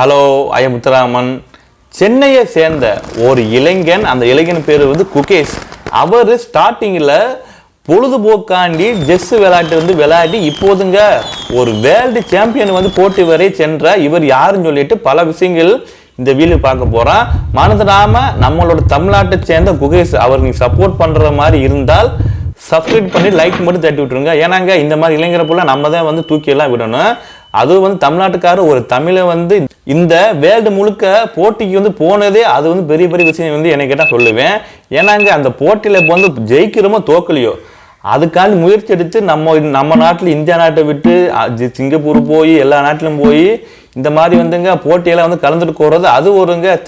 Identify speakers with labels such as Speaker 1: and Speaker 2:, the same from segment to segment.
Speaker 1: Hello, I am Muthuraman. சென்னையை சேர்ந்த ஒரு இளைஞன், அந்த இளைஞன் பேர் வந்து குகேஷ். அவர் ஸ்டார்டிங்கில் பொழுதுபோக்காண்டி செஸ் விளையாட்டு விளையாடி இப்போதுங்க ஒரு வேர்ல்டு சாம்பியன் போட்டி வரை சென்ற இவர் யாருன்னு சொல்லிட்டு பல விஷயங்கள் இந்த வீடியோ பார்க்க போறோம். மறந்துடாம நம்மளோட தமிழ்நாட்டை சேர்ந்த குகேஷ் அவருக்கு சப்போர்ட் பண்ற மாதிரி இருந்தால் சப்ஸ்கிரைப் பண்ணி லைக் மட்டும் தட்டி விட்டுருங்க. ஏன்னாங்க இந்த மாதிரி இளைஞரை போல நம்ம தான் தூக்கி எல்லாம் விடணும். அது தமிழ்நாட்டுக்காரர் ஒரு தமிழை இந்த வேர்ல்டு முழுக்க போட்டிக்கு போனதே அது பெரிய பெரிய விஷயம் என்னை கேட்டால் சொல்லுவேன். ஏன்னாங்க அந்த போட்டியில் இப்போ ஜெயிக்கிறோமோ தோக்கலையோ அதுக்காண்டி முயற்சி எடுத்து நம்ம நாட்டில் இந்தியா நாட்டை விட்டு சிங்கப்பூர் போய் எல்லா நாட்டிலும் போய் இந்த மாதிரி போட்டியெல்லாம் கலந்துட்டு போகிறது அது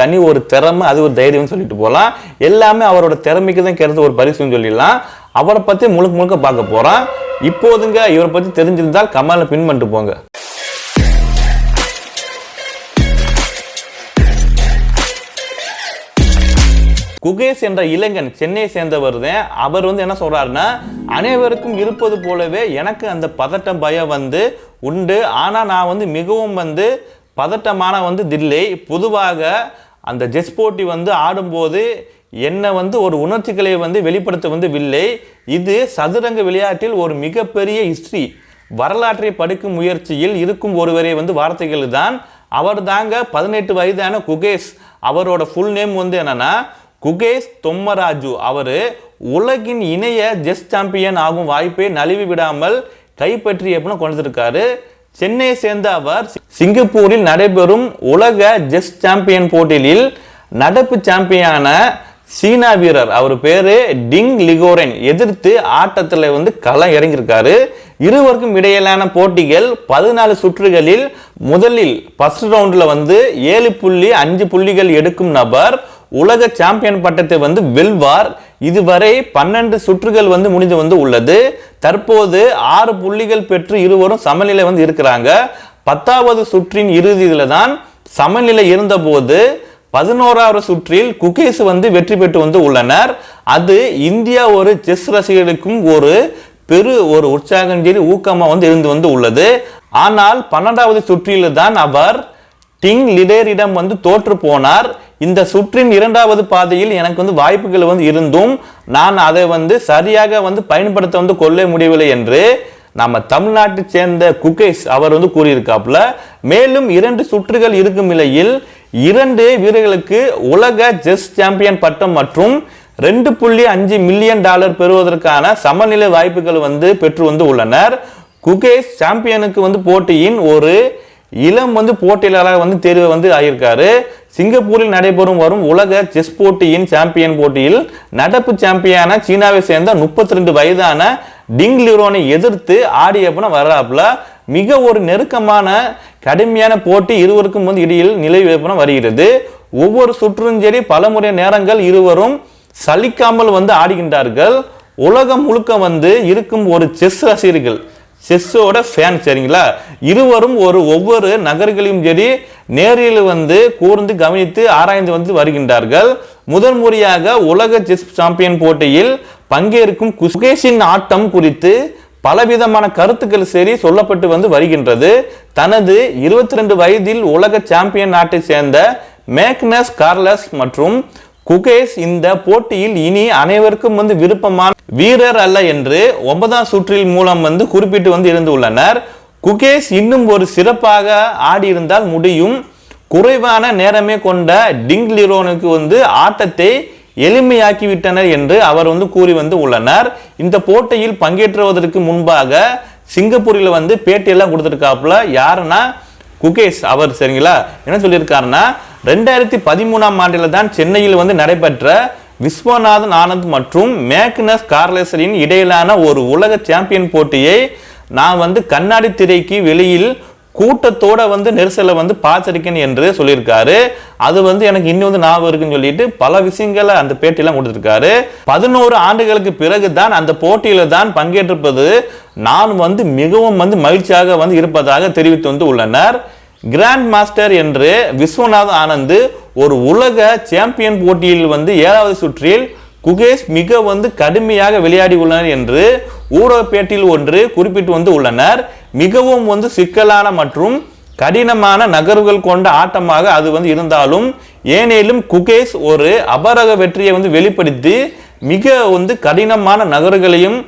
Speaker 1: தனி ஒரு திறமை, அது ஒரு தைரியம் சொல்லிட்டு போகலாம். எல்லாமே அவரோட திறமைக்கு தான் கிடைத்த ஒரு பரிசுன்னு சொல்லிடலாம். அவரை பற்றி முழுக்க முழுக்க பார்க்க போகிறோம். இப்போதுங்க இவரை பற்றி தெரிஞ்சிருந்தால் கமெண்ட்ல பின் பண்ணிட்டு போங்க. குகேஷ் என்ற இளைஞன் சென்னையை சேர்ந்தவர் தான். அவர் என்ன சொல்றாருன்னா, அனைவருக்கும் இருப்பது போலவே எனக்கு அந்த பதட்டம் பயம் உண்டு. ஆனா நான் மிகவும் பதட்டமான இல்லை. பொதுவாக அந்த செஸ் போட்டி ஆடும்போது என்ன ஒரு உணர்ச்சிகளை வெளிப்படுத்தவில்லை. இது சதுரங்க விளையாட்டில் ஒரு மிகப்பெரிய ஹிஸ்டரி, வரலாற்றை படிக்கும் முயற்சியில் இருக்கும் ஒருவரை வார்த்தைகள் தான். அவர் தாங்க 18 வயதான குகேஷ். அவரோட ஃபுல் நேம் என்னன்னா குகேஷ் தொம்மராஜு. அவர் உலகின் இணைய செஸ் சாம்பியன் ஆகும் வாய்ப்பை நழுவி விடாமல் கைப்பற்றி கொண்டிருக்காரு. சென்னையை சேர்ந்த அவர் சிங்கப்பூரில் நடைபெறும் உலக செஸ் சாம்பியன் போட்டியில் நடப்பு சாம்பியனான சீனா வீரர் அவர் பேரு டிங் லிகோரென் எதிர்த்து ஆட்டத்தில் களம் இறங்கியிருக்காரு. இருவருக்கும் இடையிலான போட்டிகள் 14 சுற்றுகளில் முதலில் ஃபர்ஸ்ட் ரவுண்ட்ல 7.5 புள்ளிகள் எடுக்கும் நபர் உலக சாம்பியன் பட்டத்தை வெல்வார். இதுவரை 12 சுற்றுகள் முடிந்து உள்ளது. தற்போது 6 புள்ளிகள் பெற்று இருவரும் சமநிலை இருக்கிறாங்க. 10வது சுற்றின் இறுதியில தான் சமநிலை இருந்த போது 11வது சுற்றில் குகேஷ் வெற்றி பெற்று உள்ளனர். அது இந்தியா ஒரு செஸ் ரசிகர்களுக்கும் ஒரு உற்சாகம் ஊக்கமா இருந்து உள்ளது. ஆனால் 12வது சுற்றில் தான் அவர் டிங் லிடேரிடம் தோற்று போனார். இந்த சுற்றின் 2வது பாதையில் எனக்கு வாய்ப்புகள் இருந்தும் நான் அதை சரியாக பயன்படுத்த கொள்ள முடியவில்லை என்று நம்ம தமிழ்நாட்டை சேர்ந்த குகேஷ் அவர் கூறியிருக்காப்புல. மேலும் 2 சுற்றுகள் இருக்கும் நிலையில் 2 வீரர்களுக்கு உலக செஸ் சாம்பியன் பட்டம் மற்றும் $2.5 மில்லியன் பெறுவதற்கான சமநிலை வாய்ப்புகள் பெற்று உள்ளனர். குகேஷ் சாம்பியனுக்கு போட்டியின் ஒரு இளம் போட்டியாளராக தேர்வு ஆகியிருக்காரு. சிங்கப்பூரில் நடைபெறும் வரும் உலக செஸ் போட்டியின் சாம்பியன் போட்டியில் நடப்பு சாம்பியனான சீனாவை சேர்ந்த 32 வயதான டிங் லிரோனை எதிர்த்து ஆடிய வர்றாப்புல. மிக ஒரு நெருக்கமான கடுமையான போட்டி இருவருக்கும் இடையில் நிலவி வருகிறது. ஒவ்வொரு சுற்றும் சரி பலமுறை நேரங்கள் இருவரும் சலிக்காமல் ஆடுகின்றார்கள். உலகம் முழுக்க இருக்கும் ஒரு செஸ் ரசிகர்கள், செஸ்ஸோட ஃபேன் சரிங்களா, இருவரும் ஒவ்வொரு நகர்களையும் சரி நேரில் கூர்ந்து கவனித்து ஆராய்ந்து வருகின்றார்கள். முதல் முறையாக உலக செஸ் சாம்பியன் போட்டியில் பங்கேற்கும் குகேஷின் ஆட்டம் குறித்து பலவிதமான கருத்துக்கள் சரி சொல்லப்பட்டு வருகின்றது. தனது 22 வயதில் உலக சாம்பியன் நாட்டை சேர்ந்த மேக்னஸ் கார்லஸ் மற்றும் குகேஷ் இந்த போட்டியில் இனி அனைவருக்கும் விருப்பமான வீரர் அல்ல என்று 9ஆம் சுற்றில் மூலம் குறிப்பிட்டு இருந்து உள்ளனர். குகேஷ் இன்னும் ஒரு சிறப்பாக ஆடியிருந்தால் முடியும். குறைவான நேரமே கொண்ட டிங் லிரோனுக்கு ஆட்டத்தை எளிமையாக்கிவிட்டனர் என்று அவர் கூறி உள்ளனர். இந்த போட்டியில் பங்கேற்றுவதற்கு முன்பாக சிங்கப்பூரில் பேட்டியெல்லாம் கொடுத்திருக்காப்புல. யாருன்னா குகேஷ் அவர் சரிங்களா. என்ன சொல்லியிருக்காருன்னா, 2013ஆம் ஆண்டில் தான் சென்னையில் நடைபெற்ற விஸ்வநாதன் ஆனந்த் மற்றும் மேக்னஸ் கார்லஸரின் இடையிலான ஒரு உலக சாம்பியன் போட்டியை நான் கண்ணாடி திரைக்கு வெளியில் கூட்டத்தோட நெரிசலை பார்த்திருக்கேன் என்று சொல்லியிருக்காரு. அது எனக்கு இன்னும் ஞாபகம் இருக்குன்னு சொல்லிட்டு பல விஷயங்களை அந்த பேட்டியெல்லாம் கொடுத்திருக்காரு. 11 ஆண்டுகளுக்கு பிறகுதான் அந்த போட்டியில தான் பங்கேற்றிருப்பது நான் மிகவும் மகிழ்ச்சியாக இருப்பதாக தெரிவித்து உள்ளனர். கிராண்ட் மாஸ்டர் என்று விஸ்வநாத் ஆனந்த் ஒரு உலக சாம்பியன் போட்டியில் 7வது சுற்றில் குகேஷ் மிக கடுமையாக விளையாடி உள்ளனர் என்று ஊடக பேட்டியில் ஒன்று குறிப்பிட்டு உள்ளனர். மிகவும் சிக்கலான மற்றும் கடினமான நகர்வுகள் கொண்ட ஆட்டமாக அது வந்து இருந்தாலும் ஏனேலும் குகேஷ் ஒரு அபரக வெற்றியை வந்து வெளிப்படுத்தி மிக வந்து கடினமான நகர்களையும்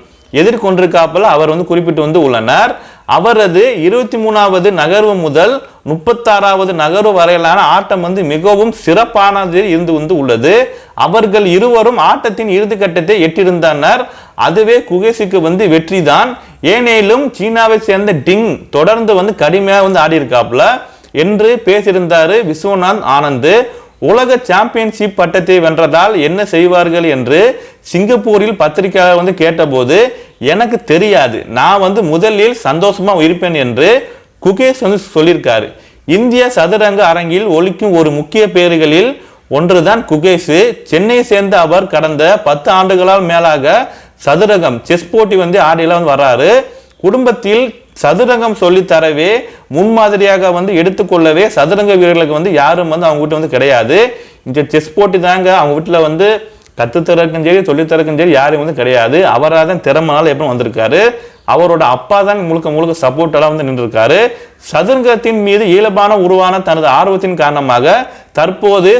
Speaker 1: எதிர்கொண்டிருக்காப்பல அவர் வந்து குறிப்பிட்டு வந்து உள்ளனர். அவரது 23வது நகர்வு முதல் 36வது நகர்வு வரையிலான ஆட்டம் வந்து மிகவும் சிறப்பானது இருந்து வந்து உள்ளது. அவர்கள் இருவரும் ஆட்டத்தின் இறுதி கட்டத்தை எட்டியிருந்தனர். அதுவே குகேஷுக்கு வந்து வெற்றி தான். ஏனேலும் சீனாவை சேர்ந்த டிங் தொடர்ந்து வந்து கடுமையாக வந்து ஆடி இருக்காப்ல என்று பேசியிருந்தாரு விஸ்வநாத் ஆனந்த். உலக சாம்பியன்ஷிப் பட்டத்தை வென்றதால் என்ன செய்வார்கள் என்று சிங்கப்பூரில் பத்திரிகையாளர் வந்து கேட்டபோது எனக்கு தெரியாது, நான் வந்து முதலில் சந்தோஷமா இருப்பேன் என்று குகேஷ் வந்து சொல்லியிருக்காரு. இந்திய சதுரங்க அரங்கில் ஒலிக்கும் ஒரு முக்கிய பேர்களில் ஒன்றுதான் குகேஷ். சென்னை சேர்ந்த அவர் கடந்த 10 ஆண்டுகளால் மேலாக சதுரங்கம் செஸ் போட்டி வந்து ஆடியெல்லாம் வந்து வர்றாரு. குடும்பத்தில் சதுரங்கம் சொல்லி தரவே முன்மாதிரியாக வந்து எடுத்துக்கொள்ளவே சதுரங்க வீரர்களுக்கு வந்து யாரும் வந்து அவங்க வீட்டு வந்து கிடையாது. இந்த செஸ் போட்டி தாங்க அவங்க வீட்டில் வந்து கற்றுத்தரக்கும் சரி சொல்லித்தரக்கும் சரி யாரும் வந்து கிடையாது. அவராக தான் திறமைனால எப்படி வந்திருக்காரு. அவரோட அப்பா தான் முழுக்க முழுக்க சப்போர்ட் எல்லாம் வந்து நின்றுருக்காரு. சதுரங்கத்தின் மீது இயல்பான உருவான தனது ஆர்வத்தின் காரணமாக தற்போது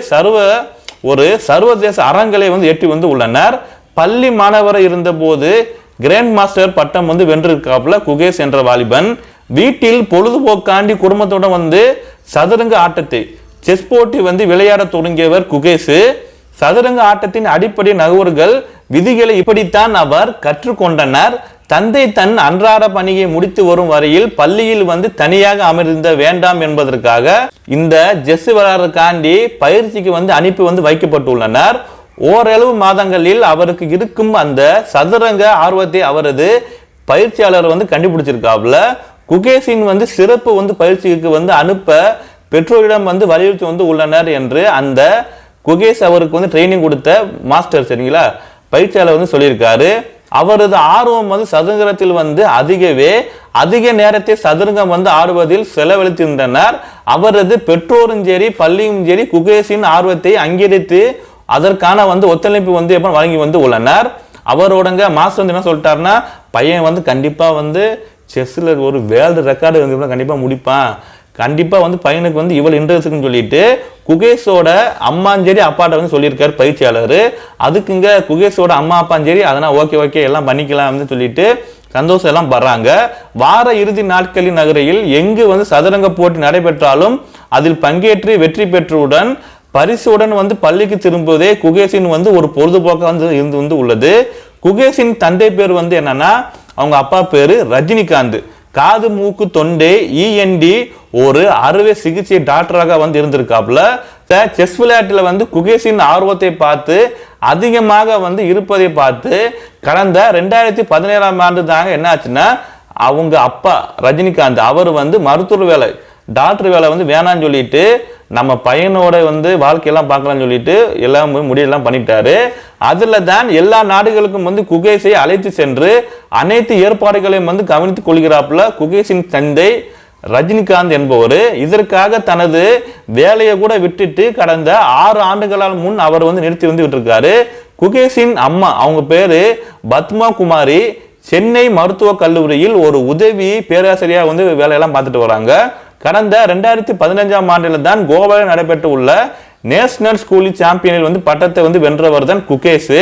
Speaker 1: சர்வதேச அரங்களை வந்து எட்டி வந்து உள்ளனர். பள்ளி மாணவரை இருந்த போது கிராண்ட் மாஸ்டர் பட்டம் வந்து வென்றிருக்காப்புல குகேஷ் என்ற வாலிபன். வீட்டில் பொழுதுபோக்காண்டி குடும்பத்துடன் வந்து சதுரங்க ஆட்டத்தை செஸ் போட்டி வந்து விளையாட தொடங்கியவர் குகேஷ். சதுரங்க ஆட்டத்தின் அடிப்படை நகர்வுகள் விதிகளை இப்படித்தான் அவர் கற்றுக்கொண்டனர். தந்தை தன் அன்றாட பணியை முடித்து வரும் வரையில் பள்ளியில் வந்து தனியாக அமர்ந்த வேண்டாம் என்பதற்காக இந்த செஸ் விளையாடுறதுக்காண்டி பயிற்சிக்கு வந்து அனுப்பி வந்து வைக்கப்பட்டுள்ளனர். ஓரளவு மாதங்களில் அவருக்கு இருக்கும் அந்த சதுரங்க ஆர்வத்தை அவரது பயிற்சியாளர் வந்து கண்டுபிடிச்சிருக்காப்புல. குகேஷின் வந்து சிறப்பு வந்து பயிற்சிக்கு வந்து அனுப்ப பெற்றோரிடம் வந்து வலியுறுத்தி வந்து உள்ளனர் என்று அந்த குகேஷ் அவருக்கு வந்து ட்ரைனிங் கொடுத்த மாஸ்டர் சரிங்களா பயிற்சியாளர் வந்து சொல்லியிருக்காரு. அவரது ஆர்வம் வந்து சதுரங்கத்தில் வந்து அதிக நேரத்தை சதுரங்கம் வந்து ஆடுவதில் செலவழித்திருந்தனர். அவரது பெற்றோரும் சரி பள்ளியும் சரி குகேஷின் ஆர்வத்தை அங்கீகரித்து அதற்கான வந்து ஒத்துழைப்பு வந்து எப்போ வழங்கி வந்து உள்ளனர். அவரோடங்க மாஸ்டர் வந்து என்ன சொல்லிட்டாருன்னா, பையன் வந்து கண்டிப்பா வந்து செஸ்ல ஒரு வேர்ல்டு ரெக்கார்டு வந்து கண்டிப்பா முடிப்பான், கண்டிப்பா வந்து பையனுக்கு வந்து இவ்வளவு இன்ட்ரெஸ்ட்னு சொல்லிட்டு குகேஷோட அம்மாஞ்சேரி அப்பாட்ட வந்து சொல்லியிருக்காரு பயிற்சியாளர். அதுக்குங்க குகேஷோட அம்மா அப்பாஞ்சேரி அதனால் ஓகே எல்லாம் பண்ணிக்கலாம்னு சொல்லிட்டு சந்தோஷம் எல்லாம் படுறாங்க. வார இறுதி நாட்களின் நகரையில் எங்கு வந்து சதுரங்க போட்டி நடைபெற்றாலும் அதில் பங்கேற்று வெற்றி பெற்றவுடன் பரிசுடன் வந்து பள்ளிக்கு திரும்புவதே குகேஷின் வந்து ஒரு பொழுதுபோக்காக வந்து இருந்து வந்து உள்ளது. குகேஷின் தந்தை பேர் வந்து என்னன்னா, அவங்க அப்பா பேரு ரஜினிகாந்த். காது மூக்கு தொண்டை இஎன்டி ஒரு அறுவை சிகிச்சை டாக்டராக வந்து இருந்திருக்காப்புல. செஸ் விளையாட்டுல வந்து குகேஷின் ஆர்வத்தை பார்த்து அதிகமாக வந்து இருப்பதை பார்த்து கடந்த 2017ஆம் ஆண்டு தாங்க என்ன ஆச்சுன்னா, அவங்க அப்பா ரஜினிகாந்த் அவர் வந்து மருத்துவ வேலை டாக்டர் வேலை வந்து வேணான்னு சொல்லிட்டு நம்ம பையனோட வந்து வாழ்க்கையெல்லாம் பார்க்கலாம்னு சொல்லிட்டு எல்லாம் முடியெல்லாம் பண்ணிட்டாரு. அதுல தான் எல்லா நாடுகளுக்கும் வந்து குகேஷை அழைத்து சென்று அனைத்து ஏற்பாடுகளையும் வந்து கவனித்துக் கொள்கிறாப்புல குகேஷின் தந்தை ரஜினிகாந்த் என்பவர். இதற்காக தனது வேலையை கூட விட்டுட்டு கடந்த 6 ஆண்டுகளால் முன் அவர் வந்து நிறுத்தி வந்து விட்டுருக்காரு. குகேஷின் அம்மா அவங்க பேரு பத்மா குமாரி. சென்னை மருத்துவக் கல்லூரியில் ஒரு உதவி பேராசிரியர் வந்து வேலையெல்லாம் பார்த்துட்டு வராங்க. கடந்த 2015ஆம் ஆண்டில் தான் கோவாவில் நடைபெற்று உள்ள நேஷனல் ஸ்கூல் சாம்பியனில் வந்து பட்டத்தை வந்து வென்றவர் தான் குகேஷ்.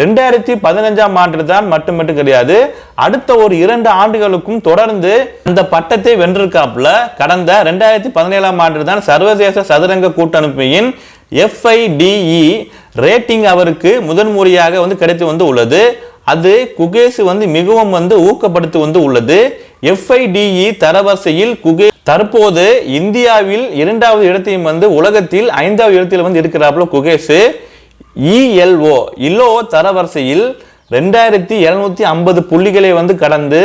Speaker 1: 2015ஆம் ஆண்டில் தான் மட்டும் கிடையாது, அடுத்த ஒரு 2 ஆண்டுகளுக்கும் தொடர்ந்து அந்த பட்டத்தை வென்றிருக்காப்புல. கடந்த 2017ஆம் ஆண்டில் தான் சர்வதேச சதுரங்க கூட்டமைப்பின் FIDE ரேட்டிங் அவருக்கு முதன்முறையாக வந்து கிடைத்து வந்து உள்ளது. அது குகேஷ் வந்து மிகவும் வந்து ஊக்கப்படுத்தி வந்து உள்ளது. FIDE தரவரிசையில் குகேஷ் தற்போது இந்தியாவில் 2வது இடத்தையும் வந்து உலகத்தில் 5வது இடத்தில் வந்து இருக்கிறாப்புல குகேஷ். ILO தரவரிசையில் 2750 புள்ளிகளை வந்து கடந்து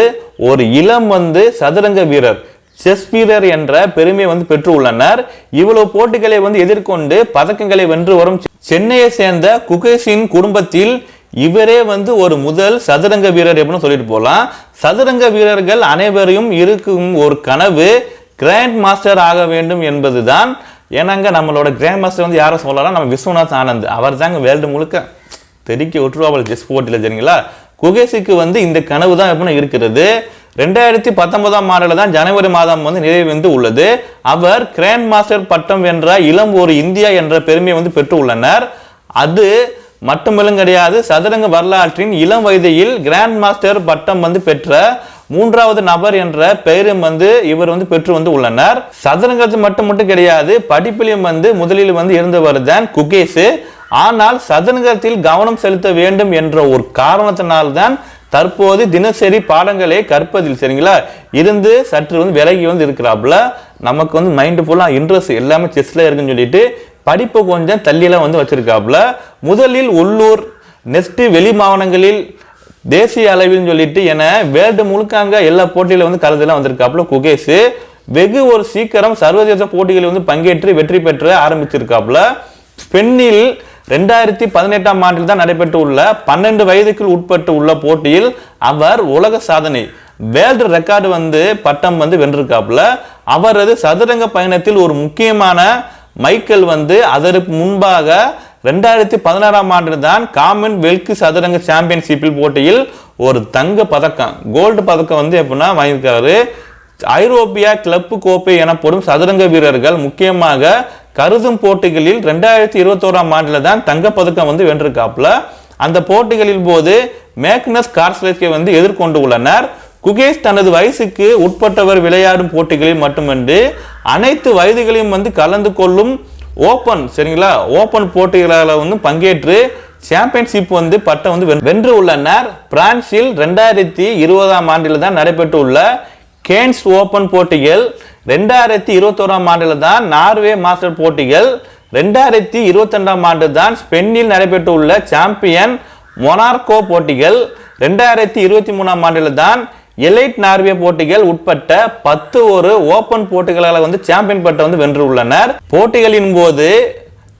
Speaker 1: ஒரு இளம் வந்து சதுரங்க வீரர் செஸ் வீரர் என்ற பெருமையை வந்து பெற்று உள்ளனர். இவ்வளவு போட்டிகளை வந்து எதிர்கொண்டு பதக்கங்களை வென்று வரும் சென்னையை சேர்ந்த குகேஷின் குடும்பத்தில் இவரே வந்து ஒரு முதல் சதுரங்க வீரர் எப்படின்னு சொல்லிட்டு போகலாம். சதுரங்க வீரர்கள் அனைவரையும் இருக்கும் ஒரு கனவு கிராண்ட் மாஸ்டர் ஆக வேண்டும் என்பதுதான். ஏன்னாங்க நம்மளோட கிராண்ட் மாஸ்டர் வந்து யாரை சொல்லலாம், நம்ம விஸ்வநாத் ஆனந்த். அவர் தாங்க வேர்ல்டு முழுக்க தெறிக்க விட்டுருவாள் செஸ் போட்டியில் சரிங்களா. குகேஷுக்கு வந்து இந்த கனவு தான் எப்படின்னா இருக்கிறது. 2019ஆம் ஆண்டுல தான் ஜனவரி மாதம் வந்து நிறைவு உள்ளது. அவர் கிராண்ட் மாஸ்டர் பட்டம் வென்ற இளம் ஒரு இந்தியா என்ற பெருமையை வந்து பெற்று உள்ளனர். அது மட்டுமில்லும் கிடையாது, சதுரங்க வரலாற்றின் இளம் வயதில் கிராண்ட் மாஸ்டர் பட்டம் வந்து பெற்ற 3வது நபர் என்ற பெயரும் வந்து இவர் வந்து பெற்று வந்து உள்ளனர். சதுரங்கத்து மட்டும் கிடையாது, படிப்பிலும் வந்து முதலில் வந்து இருந்தவர் தான் குகேஷ். ஆனால் சதுரங்கத்தில் கவனம் செலுத்த வேண்டும் என்ற ஒரு காரணத்தினால்தான் தற்போது தினசரி பாடங்களை கற்பதில் சரிங்களா இருந்து சற்று வந்து விலகி வந்து இருக்கிறாப்புல. நமக்கு வந்து மைண்ட் ஃபுல்லா இன்ட்ரெஸ்ட் எல்லாமே செஸ்ல இருக்குன்னு சொல்லிட்டு படிப்பு கொஞ்சம் தள்ளியெல்லாம் வந்து வச்சிருக்காப்புல. முதலில் உள்ளூர் நெக்ஸ்ட் வெளி மாவட்டங்களில் தேசிய அளவில் சொல்லிட்டு என வேர்ல்டு முழுக்காங்க எல்லா போட்டியில வந்து கலந்துலாம் வந்திருக்காப்புல குகேஷ். வெகு ஒரு சீக்கிரம் சர்வதேச போட்டிகளில் வந்து பங்கேற்று வெற்றி பெற்று ஆரம்பிச்சிருக்காப்புல. ஸ்பெயினில் 2018ஆம் ஆண்டில் தான் நடைபெற்று உள்ள 12 வயதுக்கு உட்பட்டு உள்ள போட்டியில் அவர் உலக சாதனை வேர்ல்டு ரெக்கார்டு வந்து பட்டம் வந்து வென்றிருக்காப்புல. அவரது சதுரங்க பயணத்தில் ஒரு முக்கியமான மைக்கேல் வந்து அதற்கு முன்பாக 2016ஆம் ஆண்டில் தான் காமன்வெல்த் சதுரங்க சாம்பியன்ஷிப்பில் போட்டியில் ஒரு தங்க பதக்கம் கோல்டு பதக்கம் வந்து எப்படின்னா வாங்கியிருக்காரு. ஐரோப்பிய கிளப் கோப்பை எனப்படும் சதுரங்க வீரர்கள் முக்கியமாக கருதும் போட்டிகளில் 2021ஆம் ஆண்டில் தான் தங்கப்பதக்கம் வந்து வென்றிருக்காப்புல. அந்த போட்டிகளின் போது மேக்னஸ் கார்ல்சனை வந்து எதிர்கொண்டு உள்ளனர். குகேஷ் தனது வயசுக்கு உட்பட்டவர் விளையாடும் போட்டிகளில் மட்டுமின்றி அனைத்து வயதுகளையும் வந்து கலந்து கொள்ளும் ஓபன் சரிங்களா ஓபன் போட்டிகளில் வந்து பங்கேற்று சாம்பியன்ஷிப் வந்து பட்டம் வந்து வென்று உள்ளனர். பிரான்சில் 2020ஆம் ஆண்டில் தான் நடைபெற்று உள்ள கேன்ஸ் ஓபன் போட்டிகள், 2021ஆம் ஆண்டில் தான் நார்வே மாஸ்டர் போட்டிகள், 2022ஆம் ஆண்டு தான் ஸ்பெயினில் நடைபெற்று உள்ள சாம்பியன் மொனார்கோ போட்டிகள், 2023ஆம் ஆண்டில் தான் எலைட் நார்வே போட்டிகள் உட்பட்ட 10 ஒரு ஓபன் போட்டிகளால் வந்து சாம்பியன் பட்டம் வந்து வென்று உள்ளனர். போட்டிகளின் போது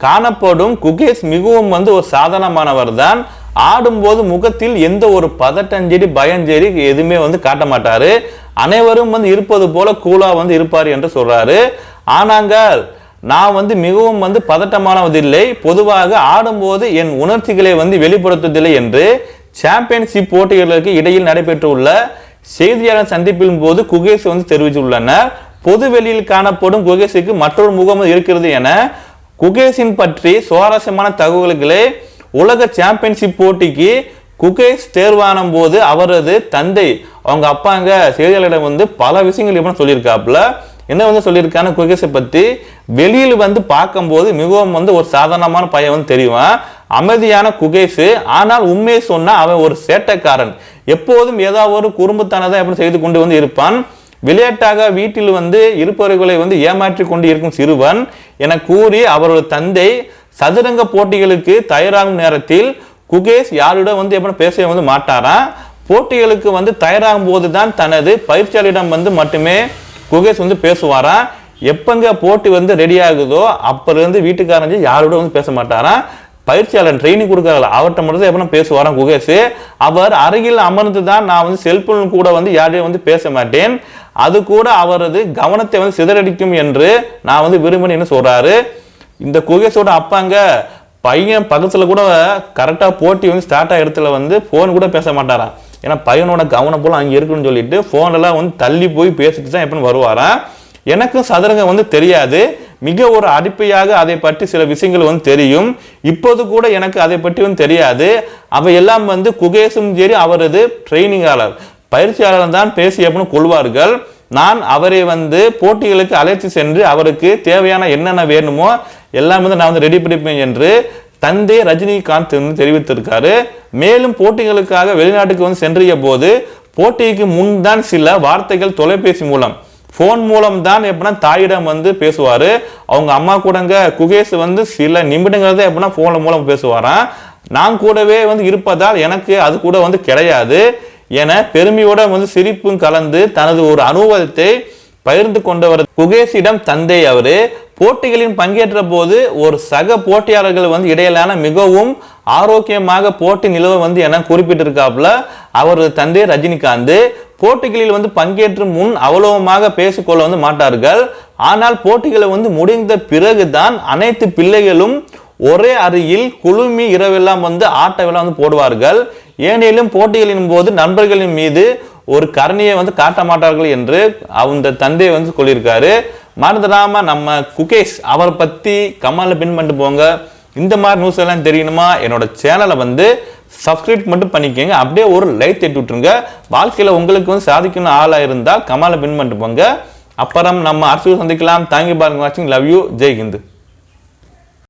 Speaker 1: காணப்படும் குகேஷ் மிகவும் வந்து ஒரு சாதாரணமானவர் தான். ஆடும்போது முகத்தில் எந்த ஒரு பதட்டஞ்செடி பயஞ்செடி எதுவுமே வந்து காட்ட மாட்டாரு. அனைவரும் வந்து இருப்பது போல கூலா வந்து இருப்பார் என்று சொல்றாரு. ஆனாங்க நான் வந்து மிகவும் வந்து பதட்டமானவதில்லை, பொதுவாக ஆடும்போது என் உணர்ச்சிகளை வந்து வெளிப்படுத்துவதில்லை என்று சாம்பியன்ஷிப் போட்டிகளுக்கு இடையில் நடைபெற்றுள்ள செய்தியாளர் சந்திப்பின் போது குகேஷ் வந்து தெரிவித்துள்ளனர். பொது வெளியில் காணப்படும் குகேஷுக்கு மற்றொரு முகம் இருக்கிறது என குகேஷின் பற்றி சுவாரஸ்யமான தகவல்களை உலக சாம்பியன்ஷிப் போட்டிக்கு குகேஷ் தேர்வான போது அவரது தந்தை அவங்க அப்பாங்க செய்தியாளரிடம் வந்து பல விஷயங்கள் எப்படி சொல்லியிருக்காப்புல. என்ன வந்து சொல்லியிருக்கான குகேஷை பத்தி வெளியில் வந்து பார்க்கும்போது மிகவும் வந்து ஒரு சாதாரணமான பையன் வந்து தெரியும், அமைதியான குகேஷ். ஆனால் உண்மையை சொன்னா அவன் ஒரு சேட்டைக்காரன், எப்போதும் ஏதாவது ஒரு குறும்புத்தனதை எப்படி செய்து கொண்டு வந்து இருப்பான். விளையாட்டாக வீட்டில் வந்து இருப்பவர்களை வந்து ஏமாற்றி கொண்டு இருக்கும் சிறுவன் என கூறி அவரது தந்தை சதுரங்க போட்டிகளுக்கு தயாராகும் நேரத்தில் குகேஷ் யாரிடம் வந்து எப்படி பேச வந்து மாட்டாராம். போட்டிகளுக்கு வந்து தயாராகும் போது தான் தனது பயிற்சியாளரிடம் வந்து மட்டுமே குகேஷ் வந்து பேசுவாராம். எப்பங்க போட்டி வந்து ரெடி ஆகுதோ அப்ப இருந்து வீட்டுக்காரங்க யாரோட வந்து பேச மாட்டாராம். பயிற்சியாளர் ட்ரைனிங் கொடுக்கறல அவர்கிட்ட மட்டும் எப்படி பேசுவாராம் குகேஷ். அவர் அருகில் அமர்ந்து தான் நான் வந்து செல்போன் கூட வந்து யாரையும் வந்து பேச மாட்டேன், அது கூட அவரது கவனத்தை வந்து சிதறடிக்கும் என்று நான் வந்து விரும்பினேன்னு சொல்றாரு. இந்த குகேஷோட அப்பாங்க பையன் பக்கத்துல கூட கரெக்டா போட்டி வந்து ஸ்டார்ட் ஆகிற இடத்துல வந்து போன் கூட பேச மாட்டாராம். ஏன்னா பையனோட கவனம் போல அங்கே இருக்குன்னு சொல்லிட்டு போன்லாம் வந்து தள்ளி போய் பேசிட்டு தான் எப்படின்னு வருவாராம். எனக்கும் சதுரங்கம் வந்து தெரியாது, மிக ஒரு அடிப்பையாக அதை பற்றி சில விஷயங்கள் வந்து தெரியும். இப்போது கூட எனக்கு அதை பற்றி வந்து தெரியாது. அவை எல்லாம் வந்து குகேஷும் சரி அவரது ட்ரைனிங்காளர் பயிற்சியாளர் தான் பேசி அப்படின்னு கொள்வார்கள். நான் அவரை வந்து போட்டிகளுக்கு அழைத்து சென்று அவருக்கு தேவையான என்னென்ன வேணுமோ எல்லாம் வந்து நான் வந்து ரெடி பண்ணிப்பேன் என்று தந்தை ரஜினிகாந்த் தெரிவித்திருக்காரு. மேலும் போட்டிகளுக்காக வெளிநாட்டுக்கு வந்து சென்றிய போது போட்டிக்கு முன் தான் சில வார்த்தைகள் தொலைபேசி மூலம் போன் மூலம் தான் எப்படின்னா தாயிடம் வந்து பேசுவாரு. அவங்க அம்மா கூடங்க குகேஷ் வந்து சில நிமிடங்கள் தான் எப்படின்னா போன் மூலம் பேசுவாராம். நான் கூடவே வந்து இருப்பதால் எனக்கு அது கூட வந்து கிடையாது என பெருமையோட வந்து சிரிப்பும் கலந்து தனது ஒரு அனுபவத்தை பகிர்ந்து கொண்டவர் குகேஷிடம் தந்தை அவரு. போட்டிகளில் பங்கேற்ற போது ஒரு சக போட்டியாளர்கள் வந்து இடையிலான மிகவும் ஆரோக்கியமாக போட்டி நிலவ வந்து என குறிப்பிட்டிருக்காப்புல அவரது தந்தை ரஜினிகாந்த். போட்டிகளில் வந்து பங்கேற்று முன் அவ்வளவுமாக பேசிக்கொள்ள வந்து மாட்டார்கள். ஆனால் போட்டிகளை வந்து முடிந்த பிறகுதான் அனைத்து பிள்ளைகளும் ஒரே அறையில் குழுமி இரவெல்லாம் வந்து ஆட்டவெல்லாம் வந்து போடுவார்கள். ஏனெனிலும் போட்டிகளின் போது நண்பர்களின் மீது ஒரு கருணையை வந்து காட்ட மாட்டார்கள் என்று அவங்க தந்தை வந்து சொல்லியிருக்காரு. மறந்துடாம நம்ம குகேஷ் அவரை பத்தி கமெண்ட்ல பின் பண்ணிட்டு போங்க. இந்த மாதிரி நியூஸ் எல்லாம் தெரியணுமா என்னோட சேனலை வந்து சப்ஸ்கிரைப் மட்டும் பண்ணிக்கோங்க. அப்படியே ஒரு லைக் தட்டி விட்டுருங்க. வாழ்க்கையில உங்களுக்கு வந்து சாதிக்கணும் ஆளா இருந்தா கமெண்ட்ல பின் பண்ணிட்டு போங்க. அப்புறம் நம்ம அடுத்த சந்திக்கலாம். தேங்க்யூ ஃபார் வாட்சிங். Love you. ஜெய் ஹிந்த்.